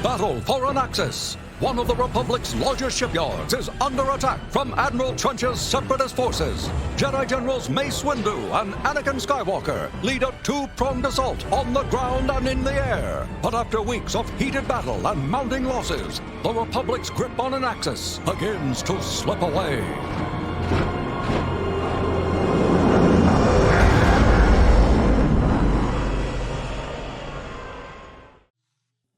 Battle for an Axis. One of the Republic's largest shipyards is under attack from Admiral Trench's separatist forces. Jedi Generals Mace Windu and Anakin Skywalker lead a two-pronged assault on the ground and in the air. But after weeks of heated battle and mounting losses, the Republic's grip on an Axis begins to slip away.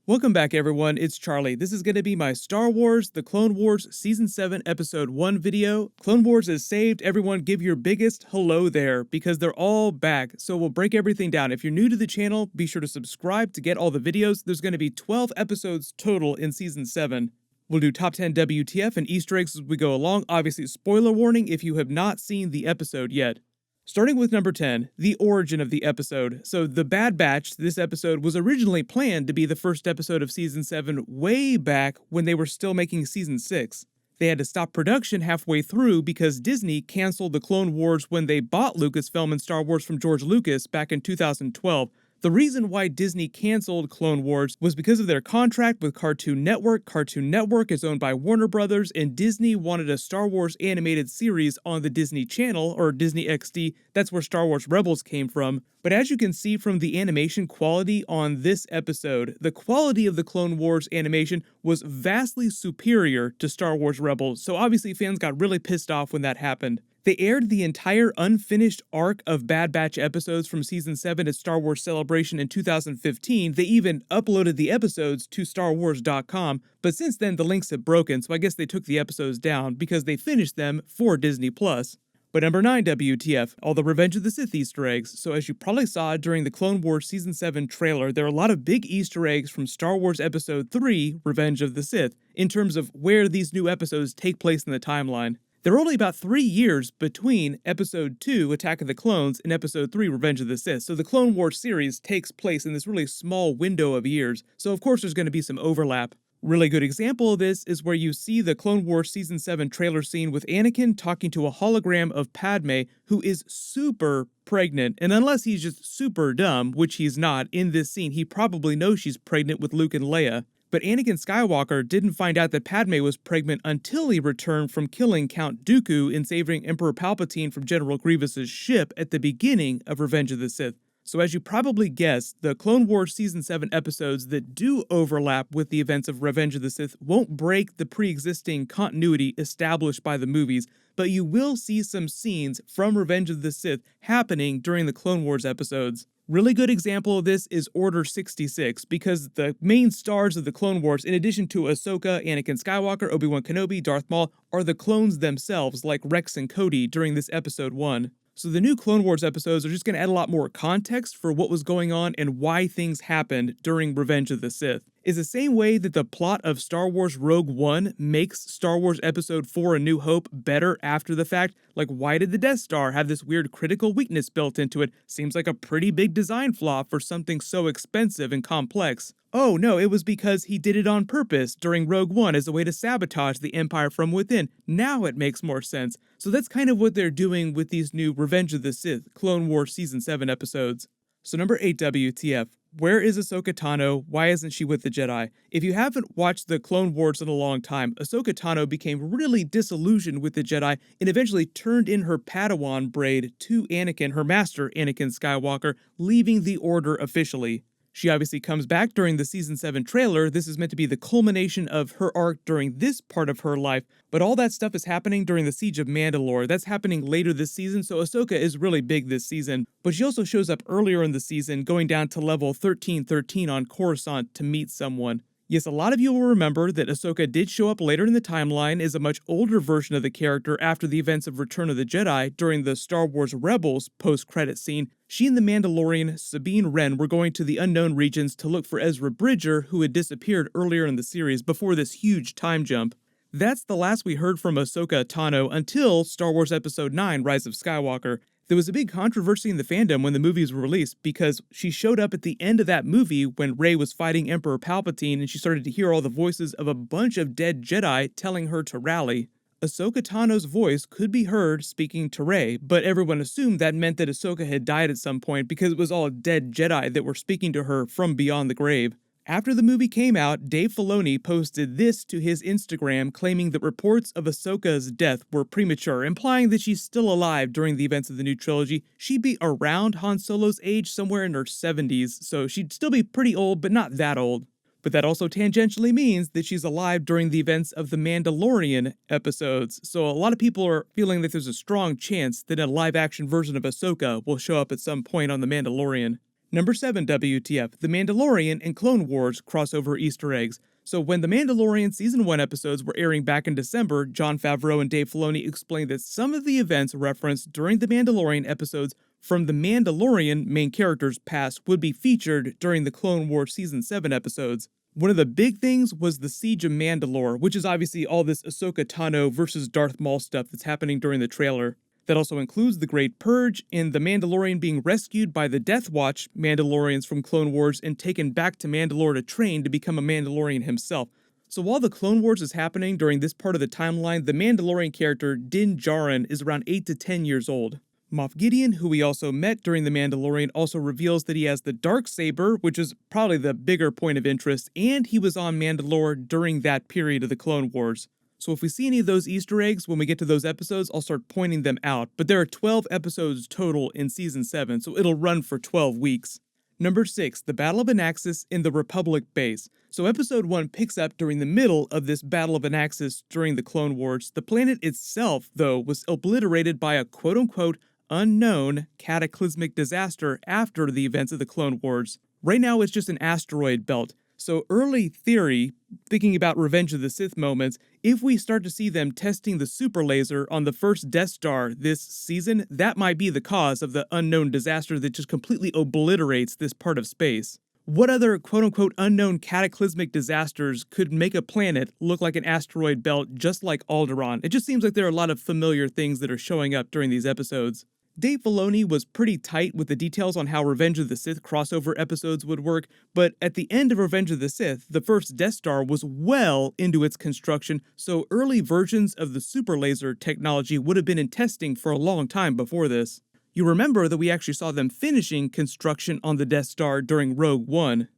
Welcome back, everyone. It's Charlie. This is going to be my Star Wars The Clone Wars Season 7 Episode 1 video. Clone Wars is saved. Everyone give your biggest hello there because they're all back. So we'll break everything down. If you're new to the channel, be sure to subscribe to get all the videos. There's going to be 12 episodes total in Season 7. We'll do top 10 WTF and Easter eggs as we go along. Obviously, spoiler warning if you have not seen the episode yet. Starting with number 10, the origin of the episode. So The Bad Batch, this episode, was originally planned to be the first episode of Season 7 way back when they were still making Season 6. They had to stop production halfway through because Disney canceled the Clone Wars when they bought Lucasfilm and Star Wars from George Lucas back in 2012. The reason why Disney canceled Clone Wars was because of their contract with Cartoon Network. Cartoon Network is owned by Warner Brothers, and Disney wanted a Star Wars animated series on the Disney Channel, or Disney XD. That's where Star Wars Rebels came from. But as you can see from the animation quality on this episode, the quality of the Clone Wars animation was vastly superior to Star Wars Rebels, so obviously fans got really pissed off when that happened. They aired the entire unfinished arc of Bad Batch episodes from Season 7 at Star Wars Celebration in 2015. They even uploaded the episodes to StarWars.com, but since then the links have broken, so I guess they took the episodes down because they finished them for Disney+. But number 9 WTF, all the Revenge of the Sith Easter eggs. So as you probably saw during the Clone Wars Season 7 trailer, there are a lot of big Easter eggs from Star Wars Episode 3, Revenge of the Sith, in terms of where these new episodes take place in the timeline. There are only about 3 years between Episode 2, Attack of the Clones, and Episode 3, Revenge of the Sith, so the Clone Wars series takes place in this really small window of years, so of course there's going to be some overlap. Really good example of this is where you see the Clone Wars Season 7 trailer scene with Anakin talking to a hologram of Padme, who is super pregnant, and unless he's just super dumb, which he's not, in this scene he probably knows she's pregnant with Luke and Leia. But Anakin Skywalker didn't find out that Padme was pregnant until he returned from killing Count Dooku and saving Emperor Palpatine from General Grievous's ship at the beginning of Revenge of the Sith. So as you probably guessed, the Clone Wars Season 7 episodes that do overlap with the events of Revenge of the Sith won't break the pre-existing continuity established by the movies, but you will see some scenes from Revenge of the Sith happening during the Clone Wars episodes. Really good example of this is Order 66, because the main stars of the Clone Wars, in addition to Ahsoka, Anakin Skywalker, Obi-Wan Kenobi, Darth Maul, are the clones themselves, like Rex and Cody during this Episode 1. So the new Clone Wars episodes are just going to add a lot more context for what was going on and why things happened during Revenge of the Sith. It's the same way that the plot of Star Wars Rogue One makes Star Wars Episode 4 A New Hope better after the fact. Like, why did the Death Star have this weird critical weakness built into it? Seems like a pretty big design flaw for something so expensive and complex. Oh no, it was because he did it on purpose during Rogue One as a way to sabotage the Empire from within. Now it makes more sense. So that's kind of what they're doing with these new Revenge of the Sith Clone Wars Season 7 episodes. So number 8 WTF. Where is Ahsoka Tano? Why isn't she with the Jedi? If you haven't watched the Clone Wars in a long time, Ahsoka Tano became really disillusioned with the Jedi and eventually turned in her Padawan braid to Anakin, her master, Anakin Skywalker, leaving the Order officially. She obviously comes back during the Season 7 trailer. This is meant to be the culmination of her arc during this part of her life, but all that stuff is happening during the Siege of Mandalore. That's happening later this season, so Ahsoka is really big this season. But she also shows up earlier in the season, going down to level 1313 on Coruscant to meet someone. Yes, a lot of you will remember that Ahsoka did show up later in the timeline as a much older version of the character after the events of Return of the Jedi during the Star Wars Rebels post-credit scene. She and the Mandalorian, Sabine Wren, were going to the unknown regions to look for Ezra Bridger, who had disappeared earlier in the series before this huge time jump. That's the last we heard from Ahsoka Tano until Star Wars Episode 9, Rise of Skywalker. There was a big controversy in the fandom when the movies were released because she showed up at the end of that movie when Rey was fighting Emperor Palpatine and she started to hear all the voices of a bunch of dead Jedi telling her to rally. Ahsoka Tano's voice could be heard speaking to Rey, but everyone assumed that meant that Ahsoka had died at some point because it was all dead Jedi that were speaking to her from beyond the grave. After the movie came out, Dave Filoni posted this to his Instagram, claiming that reports of Ahsoka's death were premature, implying that she's still alive during the events of the new trilogy. She'd be around Han Solo's age, somewhere in her 70s, so she'd still be pretty old, but not that old. But that also tangentially means that she's alive during the events of the Mandalorian episodes, so a lot of people are feeling that there's a strong chance that a live-action version of Ahsoka will show up at some point on The Mandalorian. Number 7 WTF, The Mandalorian and Clone Wars crossover Easter eggs. So when The Mandalorian Season 1 episodes were airing back in December, Jon Favreau and Dave Filoni explained that some of the events referenced during The Mandalorian episodes from The Mandalorian main characters' past would be featured during the Clone Wars Season 7 episodes. One of the big things was the Siege of Mandalore, which is obviously all this Ahsoka Tano versus Darth Maul stuff that's happening during the trailer. That also includes the Great Purge and the Mandalorian being rescued by the Death Watch Mandalorians from Clone Wars and taken back to Mandalore to train to become a Mandalorian himself. So while the Clone Wars is happening during this part of the timeline, the Mandalorian character Din Djarin is around 8 to 10 years old. Moff Gideon, who we also met during The Mandalorian, also reveals that he has the Darksaber, which is probably the bigger point of interest, and he was on Mandalore during that period of the Clone Wars. So if we see any of those Easter eggs when we get to those episodes, I'll start pointing them out. But there are 12 episodes total in Season 7, so it'll run for 12 weeks. Number 6, the Battle of Anaxis in the Republic base. So Episode 1 picks up during the middle of this Battle of Anaxis during the Clone Wars. The planet itself, though, was obliterated by a quote-unquote unknown cataclysmic disaster after the events of the Clone Wars. Right now it's just an asteroid belt. So early theory, thinking about Revenge of the Sith moments, if we start to see them testing the super laser on the first Death Star this season, that might be the cause of the unknown disaster that just completely obliterates this part of space. What other quote-unquote unknown cataclysmic disasters could make a planet look like an asteroid belt just like Alderaan? It just seems like there are a lot of familiar things that are showing up during these episodes. Dave Filoni was pretty tight with the details on how Revenge of the Sith crossover episodes would work, but at the end of Revenge of the Sith, the first Death Star was well into its construction, so early versions of the super laser technology would have been in testing for a long time before this. You remember that we actually saw them finishing construction on the Death Star during Rogue One.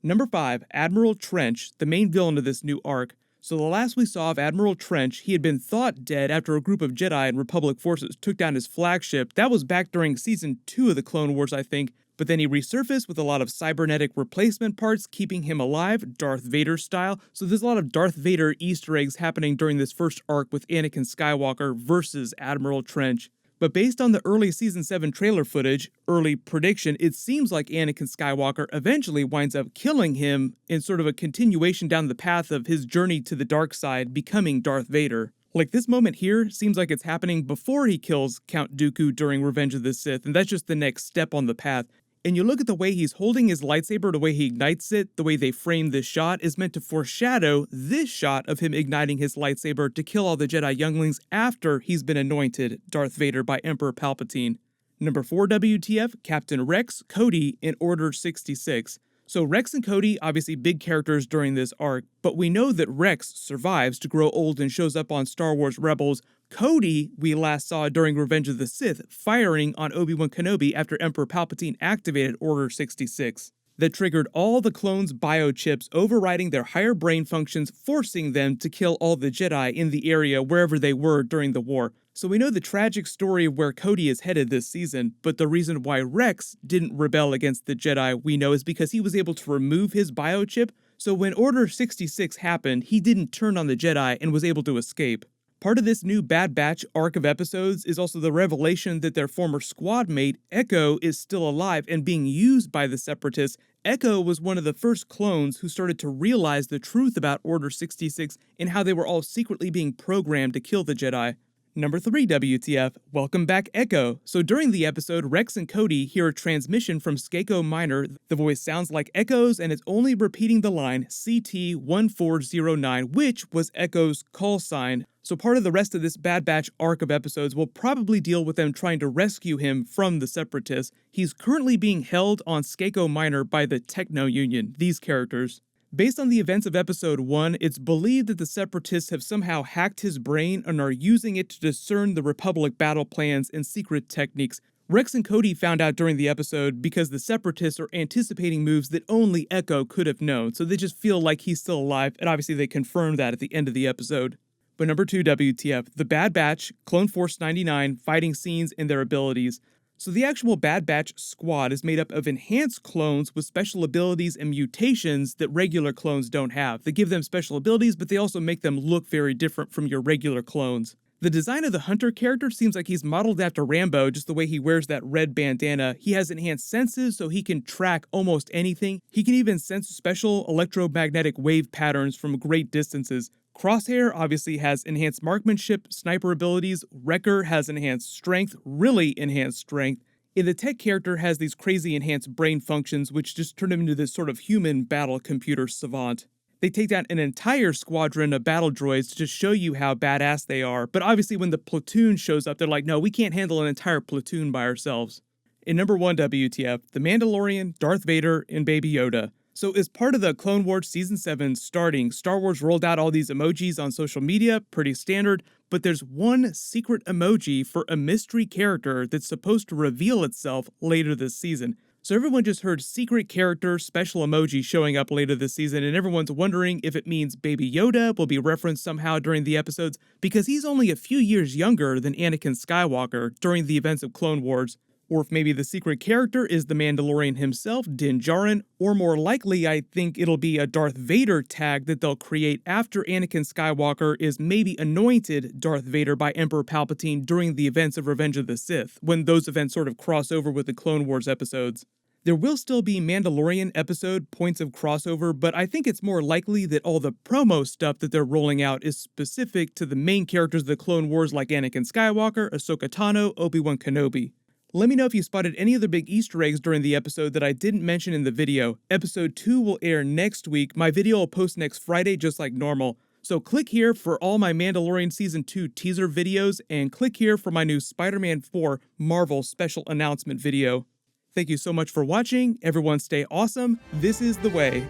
Number 5, Admiral Trench, the main villain of this new arc. So the last we saw of Admiral Trench, he had been thought dead after a group of Jedi and Republic forces took down his flagship. That was back during Season 2 of the Clone Wars, I think, but then he resurfaced with a lot of cybernetic replacement parts, keeping him alive, Darth Vader style. So there's a lot of Darth Vader Easter eggs happening during this first arc with Anakin Skywalker versus Admiral Trench. But based on the early Season 7 trailer footage, early prediction, it seems like Anakin Skywalker eventually winds up killing him in sort of a continuation down the path of his journey to the dark side, becoming Darth Vader. Like, this moment here seems like it's happening before he kills Count Dooku during Revenge of the Sith, and that's just the next step on the path. And you look at the way he's holding his lightsaber, the way he ignites it, the way they frame this shot is meant to foreshadow this shot of him igniting his lightsaber to kill all the Jedi younglings after he's been anointed Darth Vader by Emperor Palpatine. Number 4 WTF, Captain Rex, Cody in Order 66. So Rex and Cody, obviously big characters during this arc, but we know that Rex survives to grow old and shows up on Star Wars Rebels. Cody, we last saw during Revenge of the Sith, firing on Obi-Wan Kenobi after Emperor Palpatine activated Order 66. That triggered all the clones' biochips, overriding their higher brain functions, forcing them to kill all the Jedi in the area wherever they were during the war. So we know the tragic story of where Cody is headed this season, but the reason why Rex didn't rebel against the Jedi, we know, is because he was able to remove his biochip, so when Order 66 happened, he didn't turn on the Jedi and was able to escape. Part of this new Bad Batch arc of episodes is also the revelation that their former squad mate, Echo, is still alive and being used by the Separatists. Echo was one of the first clones who started to realize the truth about Order 66 and how they were all secretly being programmed to kill the Jedi. Number 3 WTF, welcome back Echo. So during the episode, Rex and Cody hear a transmission from Skako Minor. The voice sounds like Echo's and it's only repeating the line CT-1409, which was Echo's call sign. So part of the rest of this Bad Batch arc of episodes will probably deal with them trying to rescue him from the Separatists. He's currently being held on Skako Minor by the Techno Union, these characters. Based on the events of Episode 1, it's believed that the Separatists have somehow hacked his brain and are using it to discern the Republic battle plans and secret techniques. Rex and Cody found out during the episode because the Separatists are anticipating moves that only Echo could have known, so they just feel like he's still alive, and obviously they confirmed that at the end of the episode. But number 2 WTF, the Bad Batch, Clone Force 99, fighting scenes and their abilities. So the actual Bad Batch squad is made up of enhanced clones with special abilities and mutations that regular clones don't have. They give them special abilities, but they also make them look very different from your regular clones. The design of the Hunter character seems like he's modeled after Rambo, just the way he wears that red bandana. He has enhanced senses, so he can track almost anything. He can even sense special electromagnetic wave patterns from great distances. Crosshair obviously has enhanced marksmanship, sniper abilities. Wrecker has enhanced strength, really enhanced strength. And the Tech character has these crazy enhanced brain functions, which just turn him into this sort of human battle computer savant. They take down an entire squadron of battle droids to just show you how badass they are, but obviously when the platoon shows up, they're like, no, we can't handle an entire platoon by ourselves. In number 1 WTF, The Mandalorian, Darth Vader, and Baby Yoda. So as part of the Clone Wars Season 7 starting, Star Wars rolled out all these emojis on social media, pretty standard, but there's one secret emoji for a mystery character that's supposed to reveal itself later this season. So everyone just heard secret character special emoji showing up later this season, and everyone's wondering if it means Baby Yoda will be referenced somehow during the episodes, because he's only a few years younger than Anakin Skywalker during the events of Clone Wars. Or if maybe the secret character is the Mandalorian himself, Din Djarin, or more likely I think it'll be a Darth Vader tag that they'll create after Anakin Skywalker is maybe anointed Darth Vader by Emperor Palpatine during the events of Revenge of the Sith, when those events sort of cross over with the Clone Wars episodes. There will still be Mandalorian episode points of crossover, but I think it's more likely that all the promo stuff that they're rolling out is specific to the main characters of the Clone Wars like Anakin Skywalker, Ahsoka Tano, Obi-Wan Kenobi. Let me know if you spotted any other big Easter eggs during the episode that I didn't mention in the video. Episode 2 will air next week. My video will post next Friday just like normal. So click here for all my Mandalorian Season 2 teaser videos, and click here for my new Spider-Man 4 Marvel special announcement video. Thank you so much for watching. Everyone stay awesome. This is the way.